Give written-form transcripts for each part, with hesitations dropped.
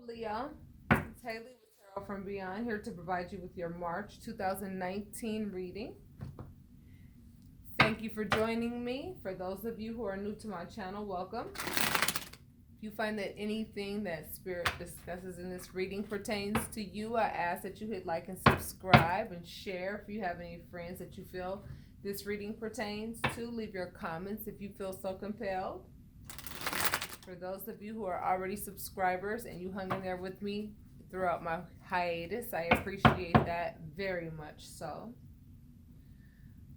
Leo? It's Haley with Tarot from Beyond, here to provide you with your March 2019 reading. Thank you for joining me. For those of you who are new to my channel, welcome. If you find that anything that Spirit discusses in this reading pertains to you, I ask that you hit like and subscribe and share. If you have any friends that you feel this reading pertains to, leave your comments if you feel so compelled. For those of you who are already subscribers and you hung in there with me throughout my hiatus, I appreciate that very much so.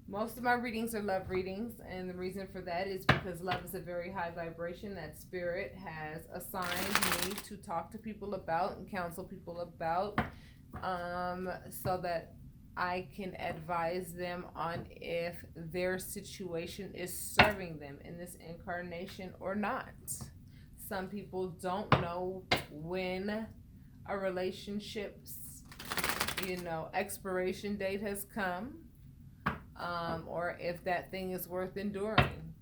Most of my readings are love readings, and the reason for that is because love is a very high vibration that Spirit has assigned me to talk to people about and counsel people about, so that I can advise them on if their situation is serving them in this incarnation or not. Some people don't know when a relationship's, expiration date has come, or if that thing is worth enduring.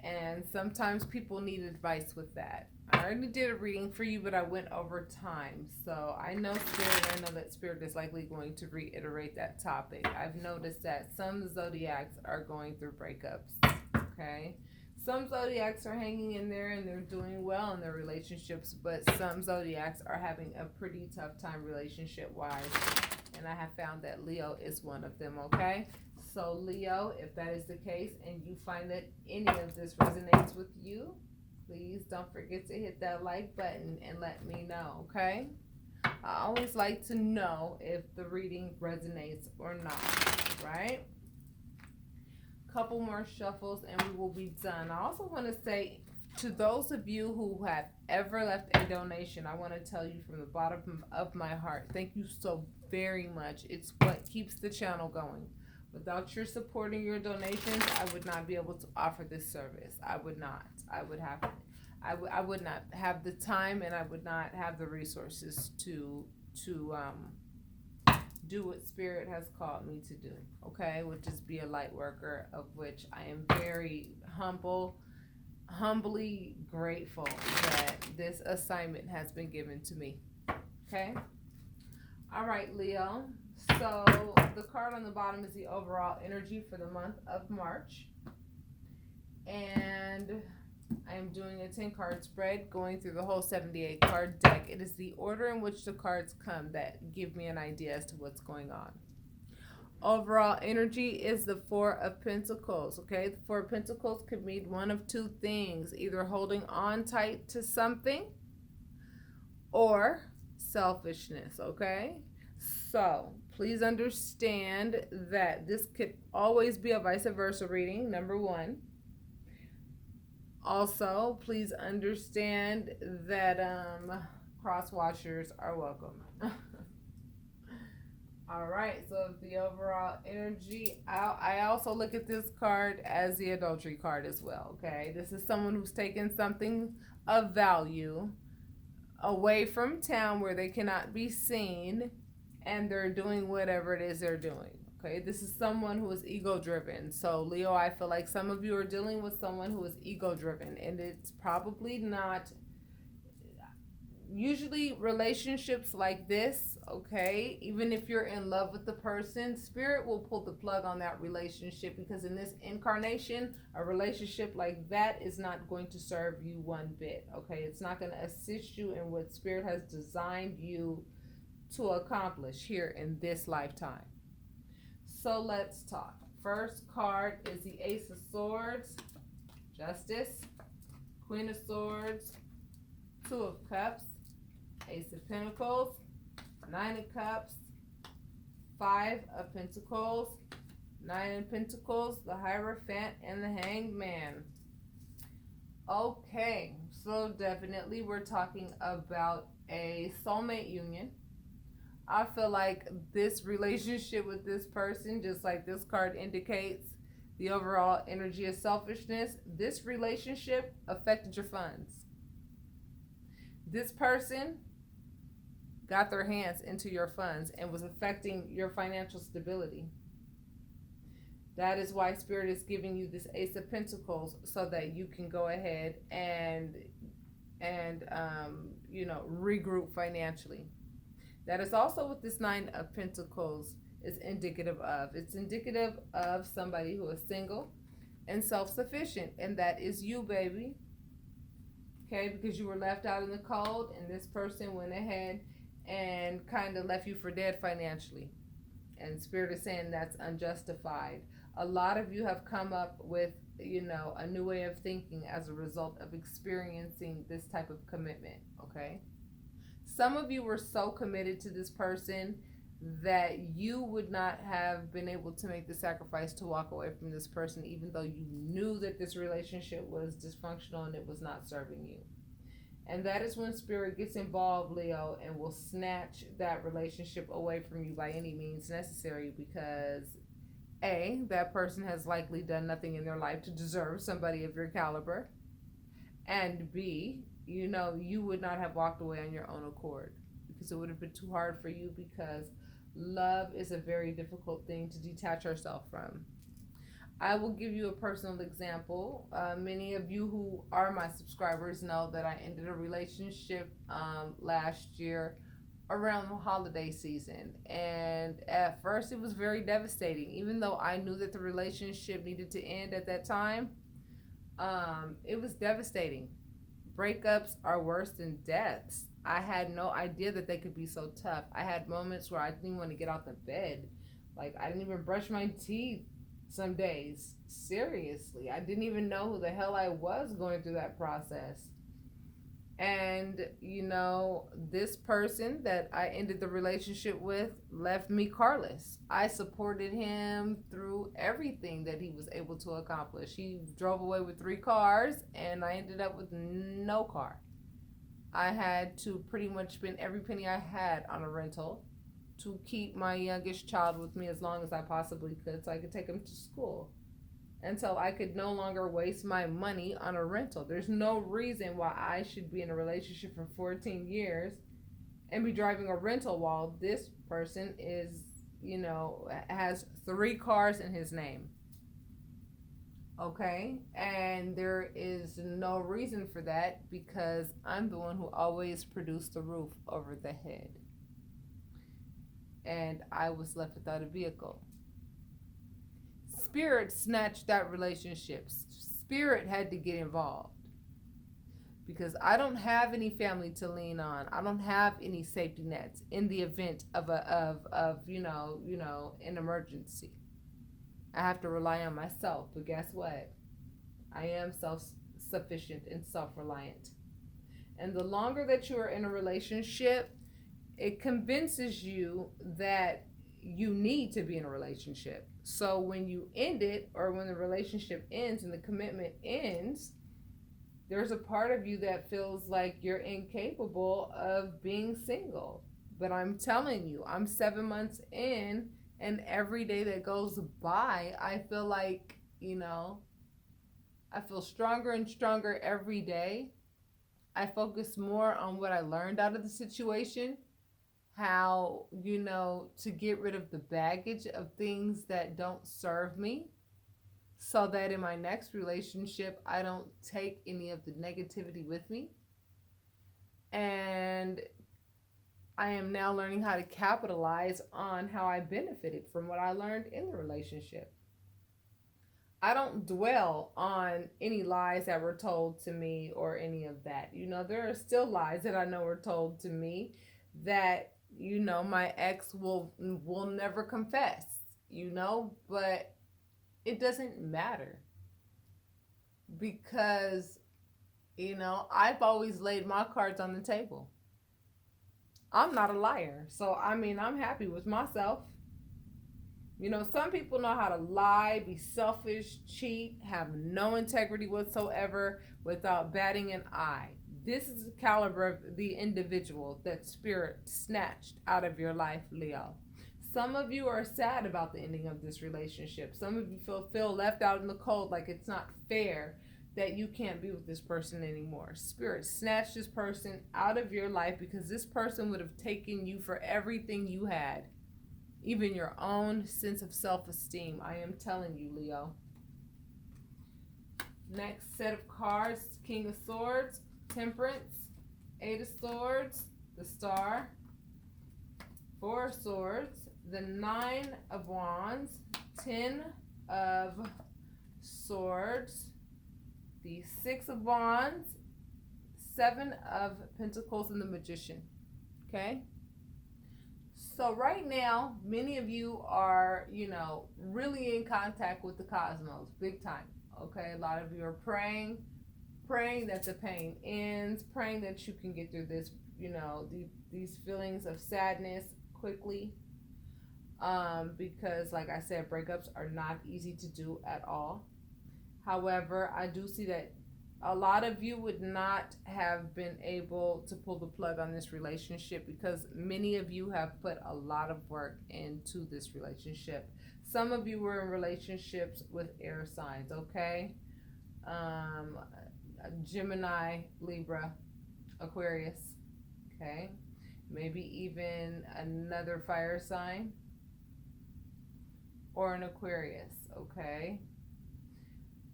And sometimes people need advice with that. I already did a reading for you, but I went over time. So I know that Spirit is likely going to reiterate that topic. I've noticed that some zodiacs are going through breakups, okay? Some zodiacs are hanging in there and they're doing well in their relationships, but some zodiacs are having a pretty tough time relationship-wise. And I have found that Leo is one of them, okay? So Leo, if that is the case and you find that any of this resonates with you, please don't forget to hit that like button and let me know, okay? I always like to know if the reading resonates or not, right? Couple more shuffles and we will be done. I also want to say to those of you who have ever left a donation, I want to tell you from the bottom of my heart, thank you so very much. It's what keeps the channel going. Without your supporting your donations, I would not be able to offer this service. I would not. I would not have the time, and I would not have the resources to do what Spirit has called me to do, okay, which is be a light worker, of which I am very humbly grateful that this assignment has been given to me, okay? All right, Leo, so the card on the bottom is the overall energy for the month of March, and I am doing a 10 card spread going through the whole 78 card deck. It is the order in which the cards come that give me an idea as to what's going on. Overall energy is the Four of Pentacles, okay? The Four of Pentacles could mean one of two things, either holding on tight to something or selfishness, okay? So please understand that this could always be a vice versa reading, number one. Also, please understand that cross watchers are welcome. All right, so the overall energy, I also look at this card as the adultery card as well, okay? This is someone who's taken something of value away from town where they cannot be seen, and they're doing whatever it is they're doing. Okay, this is someone who is ego-driven. So, Leo, I feel like some of you are dealing with someone who is ego-driven, and it's probably not. Usually, relationships like this, okay, even if you're in love with the person, Spirit will pull the plug on that relationship, because in this incarnation, a relationship like that is not going to serve you one bit, okay? It's not going to assist you in what Spirit has designed you to accomplish here in this lifetime. So let's talk. First card is the Ace of Swords, Justice, Queen of Swords, Two of Cups, Ace of Pentacles, Nine of Cups, Five of Pentacles, Nine of Pentacles, the Hierophant, and the Hanged Man. Okay, so definitely we're talking about a soulmate union. I feel like this relationship with this person, just like this card indicates, the overall energy of selfishness, this relationship affected your funds. This person got their hands into your funds and was affecting your financial stability. That is why Spirit is giving you this Ace of Pentacles, so that you can go ahead and and regroup financially. That is also what this Nine of Pentacles is indicative of. It's indicative of somebody who is single and self-sufficient, and that is you, baby. Okay, because you were left out in the cold, and this person went ahead and kind of left you for dead financially. And Spirit is saying that's unjustified. A lot of you have come up with, a new way of thinking as a result of experiencing this type of commitment, okay? Some of you were so committed to this person that you would not have been able to make the sacrifice to walk away from this person, even though you knew that this relationship was dysfunctional and it was not serving you. And that is when Spirit gets involved, Leo, and will snatch that relationship away from you by any means necessary, because A, that person has likely done nothing in their life to deserve somebody of your caliber, and B, you would not have walked away on your own accord, because it would have been too hard for you, because love is a very difficult thing to detach ourselves from. I will give you a personal example. Many of you who are my subscribers know that I ended a relationship last year around the holiday season. And at first it was very devastating. Even though I knew that the relationship needed to end at that time, it was devastating. Breakups are worse than deaths. I had no idea that they could be so tough. I had moments where I didn't even want to get out the bed. Like, I didn't even brush my teeth some days. Seriously, I didn't even know who the hell I was going through that process. And this person that I ended the relationship with left me carless. I supported him through everything that he was able to accomplish. He drove away with 3 cars, and I ended up with no car. I had to pretty much spend every penny I had on a rental to keep my youngest child with me as long as I possibly could, so I could take him to school until I could no longer waste my money on a rental. There's no reason why I should be in a relationship for 14 years and be driving a rental while this person is, has 3 cars in his name. Okay? And there is no reason for that, because I'm the one who always produced the roof over the head. And I was left without a vehicle. Spirit snatched that relationship. Spirit had to get involved, because I don't have any family to lean on. I don't have any safety nets in the event of an emergency. I have to rely on myself. But guess what? I am self-sufficient and self-reliant. And the longer that you are in a relationship, it convinces you that you need to be in a relationship. So when you end it, or when the relationship ends and the commitment ends, there's a part of you that feels like you're incapable of being single. But I'm telling you, I'm 7 months in, and every day that goes by, I feel like, I feel stronger and stronger every day. I focus more on what I learned out of the situation, how, to get rid of the baggage of things that don't serve me, so that in my next relationship, I don't take any of the negativity with me. And I am now learning how to capitalize on how I benefited from what I learned in the relationship. I don't dwell on any lies that were told to me or any of that. There are still lies that I know were told to me that, my ex will never confess, but it doesn't matter, because, I've always laid my cards on the table. I'm not a liar. So, I'm happy with myself. Some people know how to lie, be selfish, cheat, have no integrity whatsoever without batting an eye. This is the caliber of the individual that Spirit snatched out of your life, Leo. Some of you are sad about the ending of this relationship. Some of you feel left out in the cold, like it's not fair that you can't be with this person anymore. Spirit snatched this person out of your life, because this person would have taken you for everything you had, even your own sense of self-esteem. I am telling you, Leo. Next set of cards, King of Swords. Temperance, Eight of Swords, the Star, Four of Swords, the Nine of Wands, Ten of Swords, the Six of Wands, Seven of Pentacles, and the Magician. Okay? So right now, many of you are, really in contact with the cosmos, big time. Okay? A lot of you are praying that the pain ends, praying that you can get through this, these feelings of sadness quickly. Because like I said, breakups are not easy to do at all. However, I do see that a lot of you would not have been able to pull the plug on this relationship because many of you have put a lot of work into this relationship. Some of you were in relationships with air signs, okay? Gemini, Libra, Aquarius, okay? Maybe even another fire sign or an Aquarius, okay?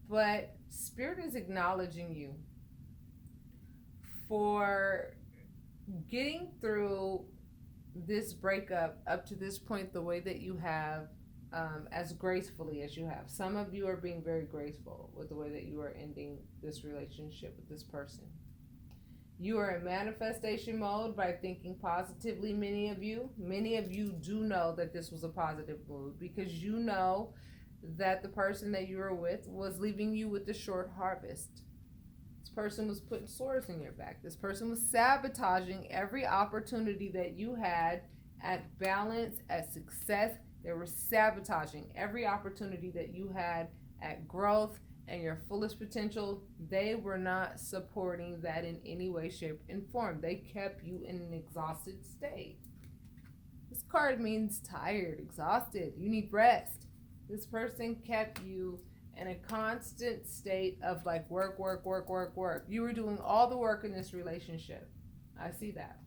But Spirit is acknowledging you for getting through this breakup up to this point the way that you have, as gracefully as you have. Some of you are being very graceful with the way that you are ending this relationship with this person. You are in manifestation mode by thinking positively, many of you. Many of you do know that this was a positive move because you know that the person that you were with was leaving you with a short harvest. This person was putting swords in your back. This person was sabotaging every opportunity that you had at balance, at success. They were sabotaging every opportunity that you had at growth and your fullest potential. They were not supporting that in any way, shape, and form. They kept you in an exhausted state. This card means tired, exhausted. You need rest. This person kept you in a constant state of like work. You were doing all the work in this relationship. I see that.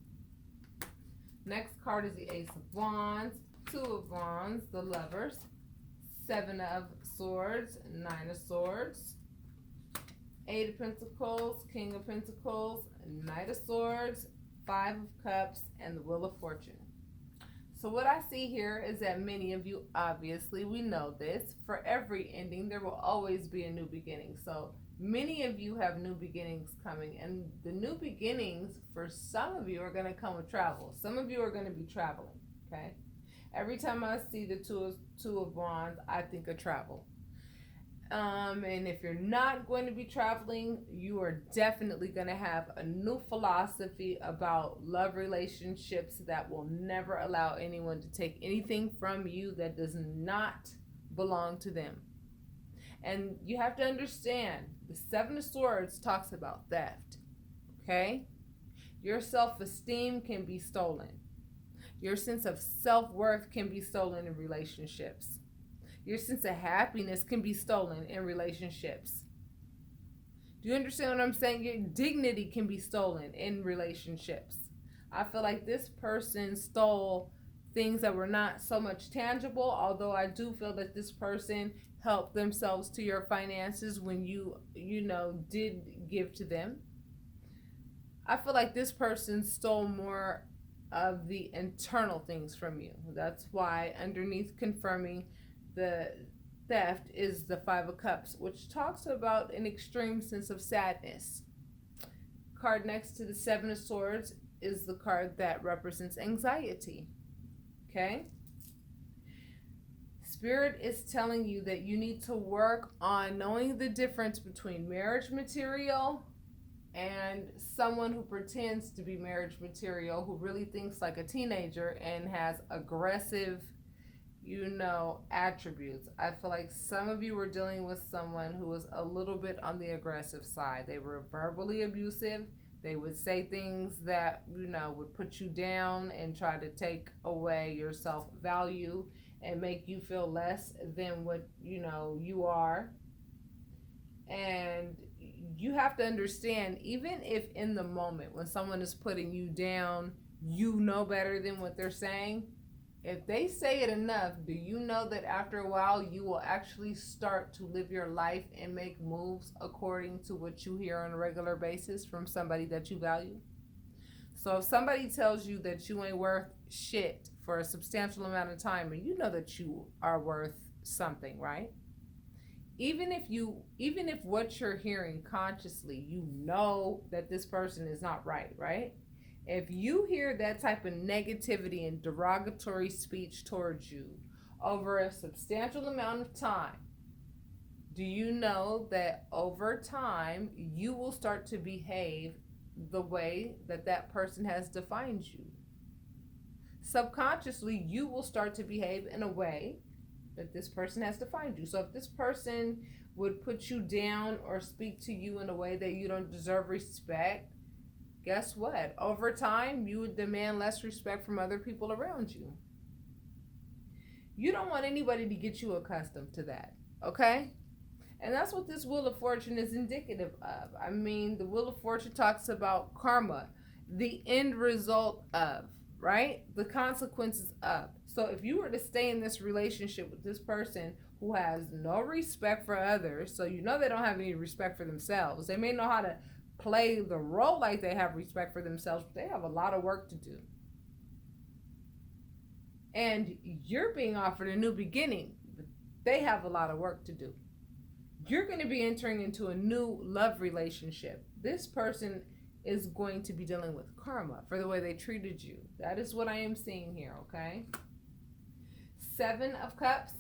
Next card is the Ace of Wands, Two of Wands, the Lovers, Seven of Swords, Nine of Swords, Eight of Pentacles, King of Pentacles, Knight of Swords, Five of Cups, and the Wheel of Fortune. So what I see here is that many of you, obviously, we know this, for every ending, there will always be a new beginning. So many of you have new beginnings coming, and the new beginnings for some of you are going to come with travel. Some of you are going to be traveling, okay? Every time I see the two of Wands, I think of travel. And if you're not going to be traveling, you are definitely going to have a new philosophy about love relationships that will never allow anyone to take anything from you that does not belong to them. And you have to understand, the Seven of Swords talks about theft, okay? Your self-esteem can be stolen. Your sense of self-worth can be stolen in relationships. Your sense of happiness can be stolen in relationships. Do you understand what I'm saying? Your dignity can be stolen in relationships. I feel like this person stole things that were not so much tangible, although I do feel that this person helped themselves to your finances when you did give to them. I feel like this person stole more of the internal things from you. That's why underneath confirming the theft is the Five of Cups, which talks about an extreme sense of sadness. Card next to the Seven of Swords is the card that represents anxiety. Okay? Spirit is telling you that you need to work on knowing the difference between marriage material and someone who pretends to be marriage material, who really thinks like a teenager and has aggressive attributes. I feel like some of you were dealing with someone who was a little bit on the aggressive side. They were verbally abusive. They would say things that, would put you down and try to take away your self-value and make you feel less than what, you are. And you have to understand, even if in the moment when someone is putting you down, you know better than what they're saying, If they say it enough, do you know that after a while you will actually start to live your life and make moves according to what you hear on a regular basis from somebody that you value? So if somebody tells you that you ain't worth shit for a substantial amount of time, and you know that you are worth something, right? Even if what you're hearing consciously, you know that this person is not right, right? If you hear that type of negativity and derogatory speech towards you over a substantial amount of time, do you know that over time you will start to behave the way that that person has defined you? Subconsciously, you will start to behave in a way that this person has defined you. So if this person would put you down or speak to you in a way that you don't deserve respect, guess what? Over time, you would demand less respect from other people around you. You don't want anybody to get you accustomed to that, okay? And that's what this Wheel of Fortune is indicative of. I mean, the Wheel of Fortune talks about karma, the end result of, right? The consequences of. So if you were to stay in this relationship with this person who has no respect for others, so you know they don't have any respect for themselves. They may know how to play the role like they have respect for themselves, but they have a lot of work to do. And you're being offered a new beginning, but they have a lot of work to do. You're going to be entering into a new love relationship. This person is going to be dealing with karma for the way they treated you. That is what I am seeing here, okay? 7 of Cups,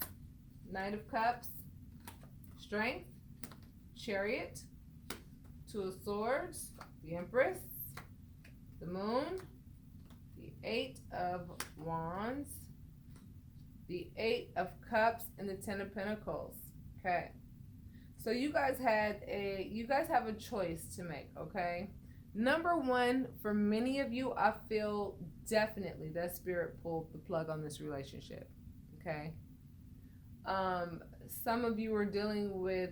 Knight of Cups, Strength, Chariot, 2 of Swords, the Empress, the Moon, the 8 of Wands, the 8 of Cups, and the 10 of Pentacles. Okay. So you guys have a choice to make, okay? Number one, for many of you, I feel definitely that Spirit pulled the plug on this relationship, okay? Some of you are dealing with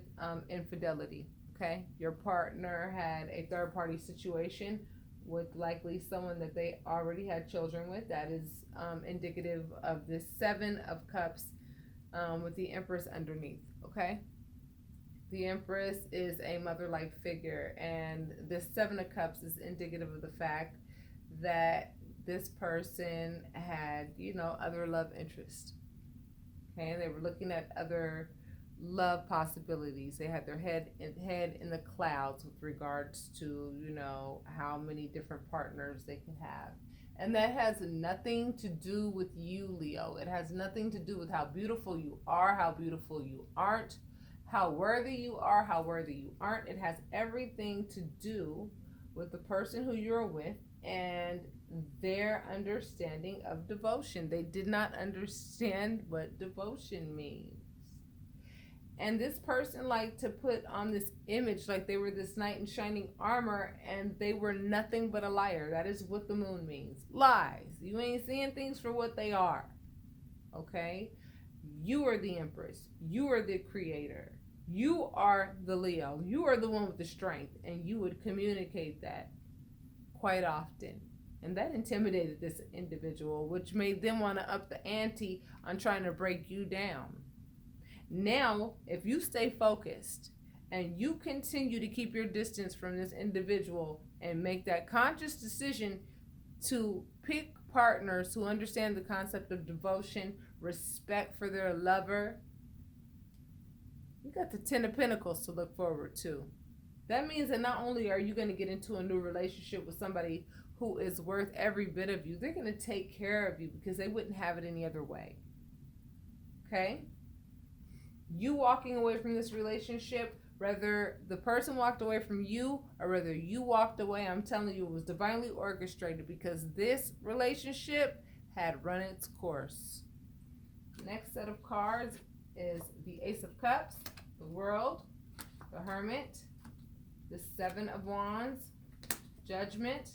infidelity, okay? Your partner had a third-party situation with likely someone that they already had children with. That is indicative of this 7 of Cups with the Empress underneath, okay? The Empress is a mother-like figure, and this 7 of Cups is indicative of the fact that this person had, other love interests. Okay, and they were looking at other love possibilities. They had their head in the clouds with regards to, how many different partners they could have. And that has nothing to do with you, Leo. It has nothing to do with how beautiful you are, how beautiful you aren't, how worthy you are, how worthy you aren't. It has everything to do with the person who you're with and their understanding of devotion. They did not understand what devotion means. And this person liked to put on this image like they were this knight in shining armor, and they were nothing but a liar. That is what the moon means. Lies. You ain't seeing things for what they are. Okay? You are the Empress. You are the creator. You are the Leo. You are the one with the strength, and you would communicate that quite often. And that intimidated this individual, which made them want to up the ante on trying to break you down. Now, if you stay focused and you continue to keep your distance from this individual and make that conscious decision to pick partners who understand the concept of devotion, respect for their lover, you got the 10 of Pentacles to look forward to. That means that not only are you going to get into a new relationship with somebody who is worth every bit of you, they're going to take care of you because they wouldn't have it any other way. Okay? You walking away from this relationship, whether the person walked away from you or whether you walked away, I'm telling you, it was divinely orchestrated because this relationship had run its course. Next set of cards is the Ace of Cups, the World, the Hermit, the 7 of Wands, Judgment,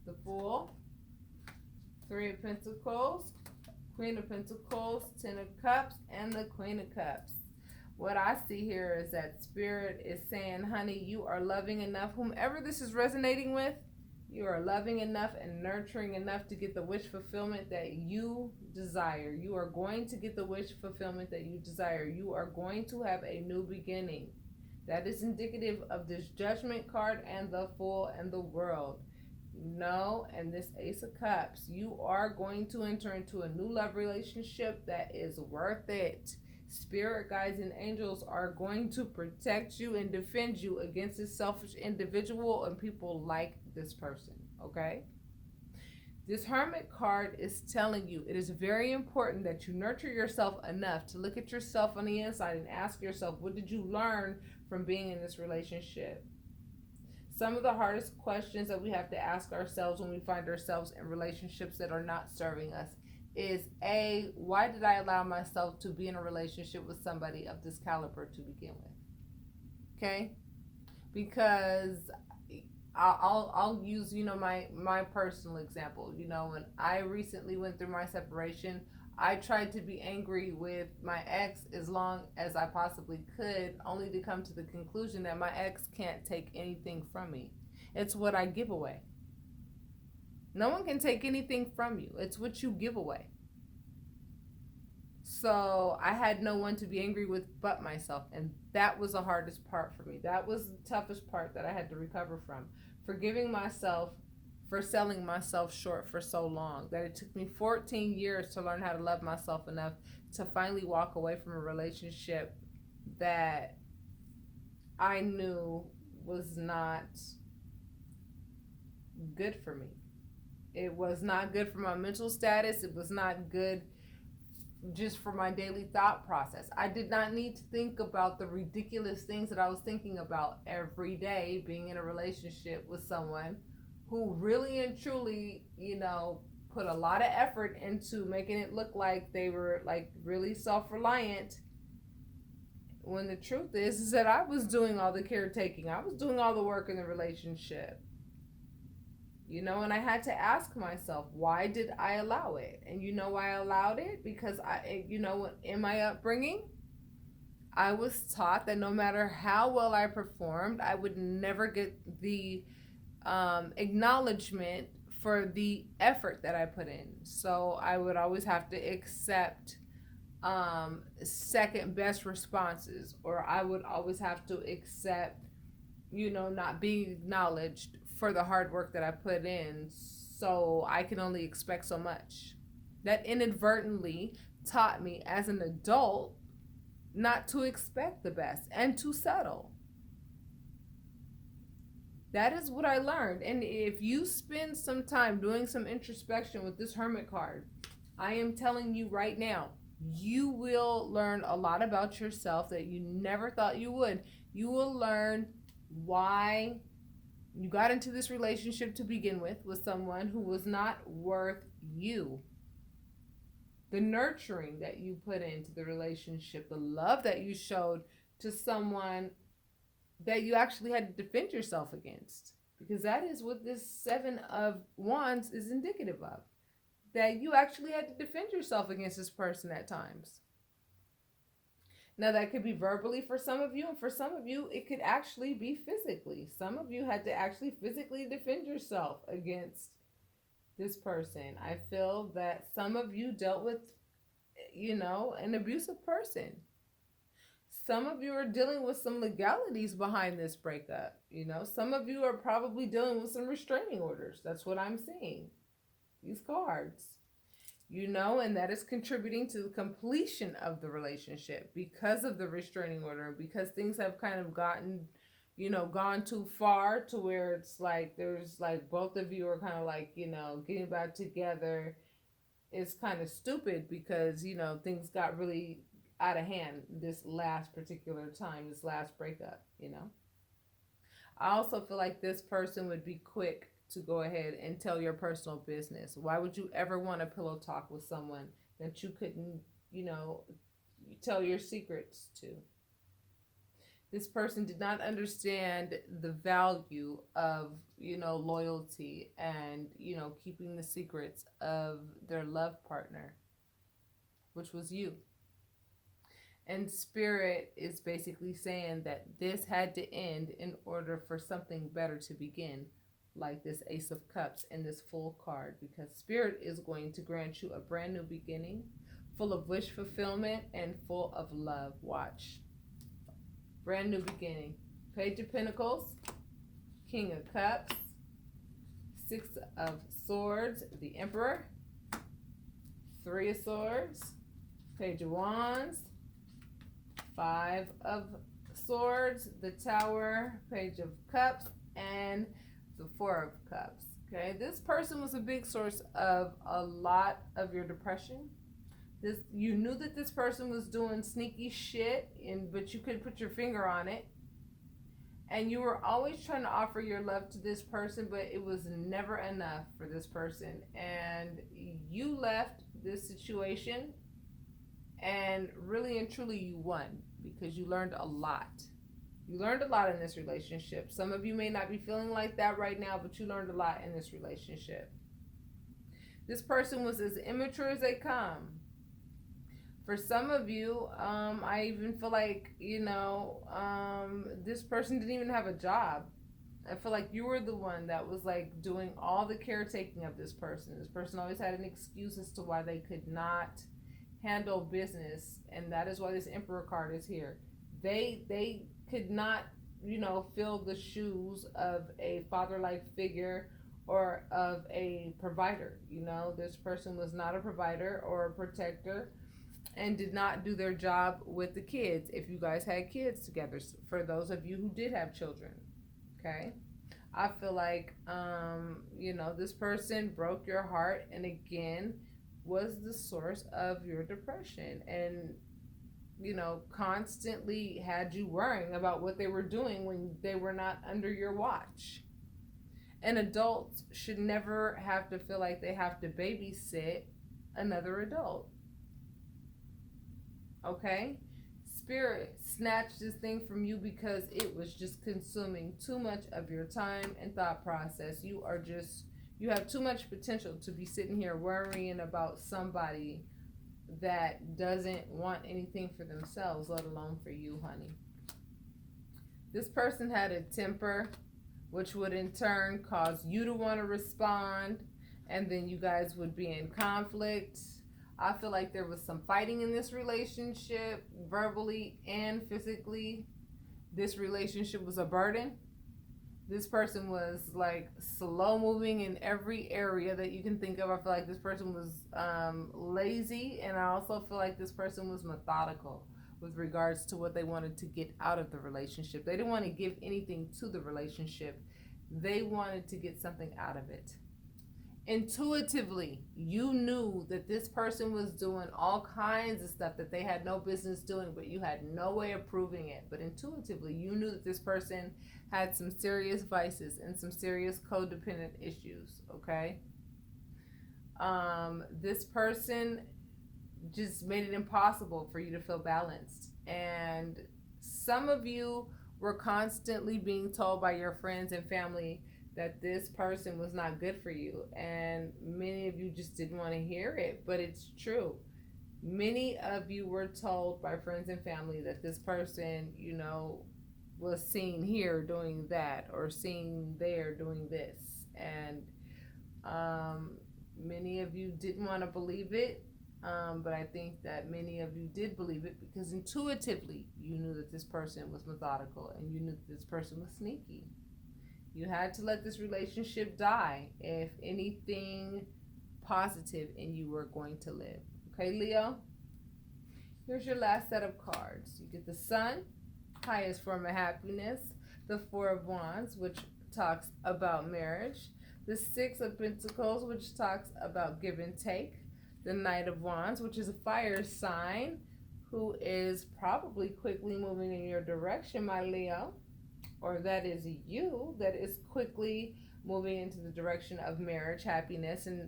the Fool, 3 of Pentacles, Queen of Pentacles, 10 of Cups, and the Queen of Cups. What I see here is that Spirit is saying, honey, you are loving enough. Whomever this is resonating with, You are loving enough and nurturing enough to get the wish fulfillment that you desire. You are going to get the wish fulfillment that you desire. You are going to have a new beginning. That is indicative of this Judgment card and the Fool and the World. No, and this Ace of Cups. You are going to enter into a new love relationship that is worth it. Spirit guides and angels are going to protect you and defend you against this selfish individual and people like this person, okay? This Hermit card is telling you it is very important that you nurture yourself enough to look at yourself on the inside and ask yourself, what did you learn from being in this relationship? Some of the hardest questions that we have to ask ourselves when we find ourselves in relationships that are not serving us is A, why did I allow myself to be in a relationship with somebody of this caliber to begin with? Okay? Because I'll use, my personal example. When I recently went through my separation, I tried to be angry with my ex as long as I possibly could, only to come to the conclusion that my ex can't take anything from me. It's what I give away. No one can take anything from you. It's what you give away. So I had no one to be angry with but myself. And that was the hardest part for me. That was the toughest part that I had to recover from. Forgiving myself for selling myself short for so long. That it took me 14 years to learn how to love myself enough to finally walk away from a relationship that I knew was not good for me. It was not good for my mental status. It was not good just for my daily thought process. I did not need to think about the ridiculous things that I was thinking about every day being in a relationship with someone who really and truly, put a lot of effort into making it look like they were like really self-reliant, when the truth is that I was doing all the caretaking. I was doing all the work in the relationship. And I had to ask myself, why did I allow it? And why I allowed it? Because in my upbringing, I was taught that no matter how well I performed, I would never get the acknowledgement for the effort that I put in. So I would always have to accept second best responses, or I would always have to accept, not being acknowledged for the hard work that I put in. So I can only expect so much. That inadvertently taught me as an adult not to expect the best and to settle. That is what I learned. And if you spend some time doing some introspection with this Hermit card, I am telling you right now, you will learn a lot about yourself that you never thought you would. You will learn why you got into this relationship to begin with someone who was not worth you. The nurturing that you put into the relationship, the love that you showed to someone that you actually had to defend yourself against. Because that is what this Seven of Wands is indicative of. That you actually had to defend yourself against this person at times. Now, that could be verbally for some of you, and for some of you, it could actually be physically. Some of you had to actually physically defend yourself against this person. I feel that some of you dealt with, an abusive person. Some of you are dealing with some legalities behind this breakup. Some of you are probably dealing with some restraining orders. That's what I'm seeing. These cards. And that is contributing to the completion of the relationship because of the restraining order, because things have kind of gotten, gone too far to where it's like there's like both of you are kind of like, getting back together is kind of stupid because, things got really out of hand this last particular time, this last breakup, I also feel like this person would be quick to go ahead and tell your personal business. Why would you ever want a pillow talk with someone that you couldn't, tell your secrets to? This person did not understand the value of, loyalty and, keeping the secrets of their love partner, which was you. And Spirit is basically saying that this had to end in order for something better to begin. like this Ace of Cups in this full card, because Spirit is going to grant you a brand new beginning, full of wish fulfillment and full of love. Watch. Brand new beginning. Page of Pentacles, King of Cups, Six of Swords, the Emperor, Three of Swords, Page of Wands, Five of Swords, the Tower, Page of Cups, and the Four of Cups. Okay, this person was a big source of a lot of your depression. You knew that this person was doing sneaky shit, but you couldn't put your finger on it. And you were always trying to offer your love to this person, but it was never enough for this person. And you left this situation, and really and truly you won, because you learned a lot. You learned a lot in this relationship. Some of you may not be feeling like that right now, but you learned a lot in this relationship. This person was as immature as they come. For some of you, I even feel like, this person didn't even have a job. I feel like you were the one that was like doing all the caretaking of this person. This person always had an excuse as to why they could not handle business, and that is why this Emperor card is here. They could not, fill the shoes of a father-like figure or of a provider. This person was not a provider or a protector, and did not do their job with the kids, if you guys had kids together, for those of you who did have children. Okay, I feel like this person broke your heart, and again was the source of your depression, and constantly had you worrying about what they were doing when they were not under your watch. And adults should never have to feel like they have to babysit another adult. Okay? Spirit snatched this thing from you because it was just consuming too much of your time and thought process. You have too much potential to be sitting here worrying about somebody that doesn't want anything for themselves, let alone for you, honey. This person had a temper, which would in turn cause you to want to respond, and then you guys would be in conflict. I feel like there was some fighting in this relationship, verbally and physically. This relationship was a burden. This person was like slow moving in every area that you can think of. I feel like this person was lazy, and I also feel like this person was methodical with regards to what they wanted to get out of the relationship. They didn't want to give anything to the relationship. They wanted to get something out of it. Intuitively, you knew that this person was doing all kinds of stuff that they had no business doing, but you had no way of proving it. But intuitively, you knew that this person had some serious vices and some serious codependent issues, okay? This person just made it impossible for you to feel balanced. And some of you were constantly being told by your friends and family that this person was not good for you, and many of you just didn't want to hear it, but it's true. Many of you were told by friends and family that this person, was seen here doing that, or seen there doing this, and many of you didn't want to believe it, but I think that many of you did believe it, because intuitively you knew that this person was methodical, and you knew that this person was sneaky. You had to let this relationship die if anything positive in you were going to live. Okay, Leo? Here's your last set of cards. You get the Sun, highest form of happiness, the Four of Wands, which talks about marriage, the Six of Pentacles, which talks about give and take, the Knight of Wands, which is a fire sign, who is probably quickly moving in your direction, my Leo. Or that is you that is quickly moving into the direction of marriage, happiness, and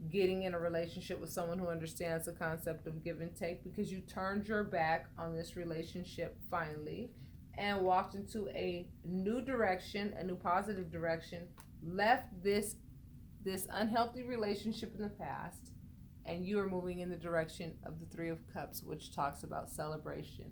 getting in a relationship with someone who understands the concept of give and take, because you turned your back on this relationship finally and walked into a new direction, a new positive direction, left this unhealthy relationship in the past, and you are moving in the direction of the Three of Cups, which talks about celebration.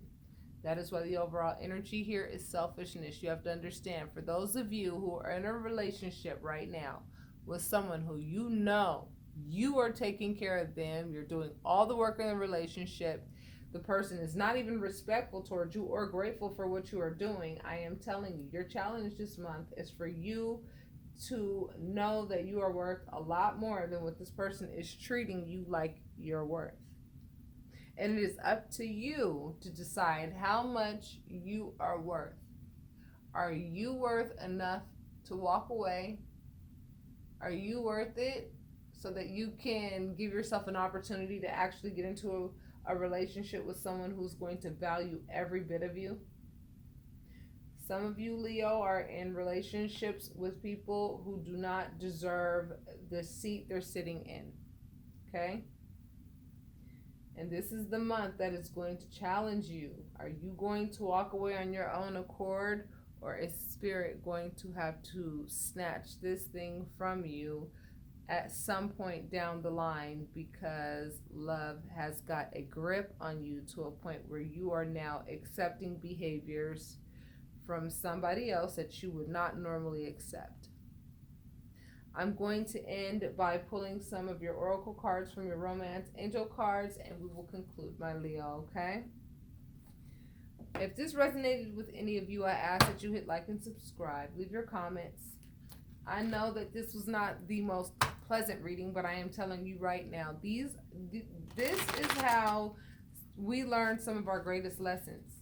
That is why the overall energy here is selfishness. You have to understand, for those of you who are in a relationship right now with someone who you know you are taking care of them, you're doing all the work in the relationship, the person is not even respectful towards you or grateful for what you are doing, I am telling you, your challenge this month is for you to know that you are worth a lot more than what this person is treating you like you're worth. And it is up to you to decide how much you are worth. Are you worth enough to walk away? Are you worth it so that you can give yourself an opportunity to actually get into a relationship with someone who's going to value every bit of you? Some of you, Leo, are in relationships with people who do not deserve the seat they're sitting in. Okay? And this is the month that is going to challenge you. Are you going to walk away on your own accord, or is Spirit going to have to snatch this thing from you at some point down the line, because love has got a grip on you to a point where you are now accepting behaviors from somebody else that you would not normally accept? I'm going to end by pulling some of your oracle cards from your romance angel cards, and we will conclude, my Leo, okay? If this resonated with any of you, I ask that you hit like and subscribe. Leave your comments. I know that this was not the most pleasant reading, but I am telling you right now, this is how we learn some of our greatest lessons,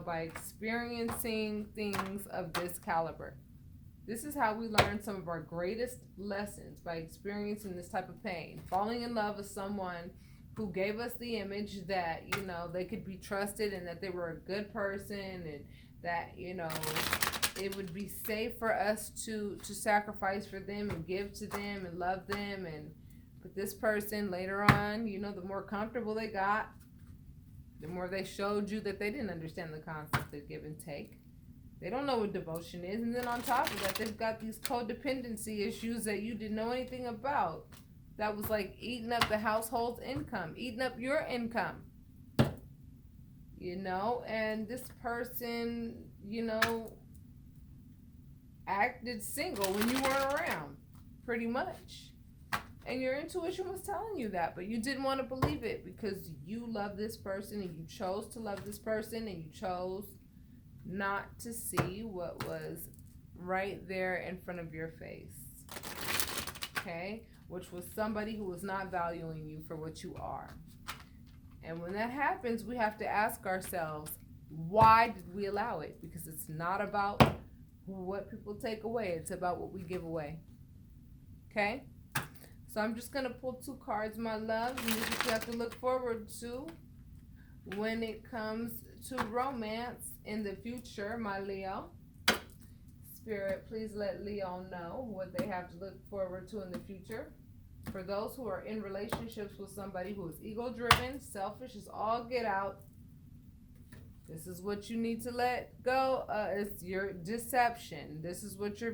by experiencing things of this caliber. This is how we learn some of our greatest lessons, by experiencing this type of pain. Falling in love with someone who gave us the image that, they could be trusted and that they were a good person, and that, it would be safe for us to sacrifice for them and give to them and love them. But this person later on, the more comfortable they got, the more they showed you that they didn't understand the concept of give and take. They don't know what devotion is. And then on top of that, they've got these codependency issues that you didn't know anything about. That was like eating up the household's income, eating up your income. And this person, acted single when you weren't around, pretty much. And your intuition was telling you that, but you didn't want to believe it because you love this person and you chose to love this person, and you chose not to see what was right there in front of your face. Okay? Which was somebody who was not valuing you for what you are. And when that happens, we have to ask ourselves, why did we allow it? Because it's not about what people take away. It's about what we give away. Okay? So I'm just going to pull 2 cards, my love. And this is what you have to look forward to when it comes to romance in the future, my Leo. Spirit, please let Leo know what they have to look forward to in the future. For those who are in relationships with somebody who is ego-driven, selfish is all get out. This is what you need to let go. It's your deception. This is what you're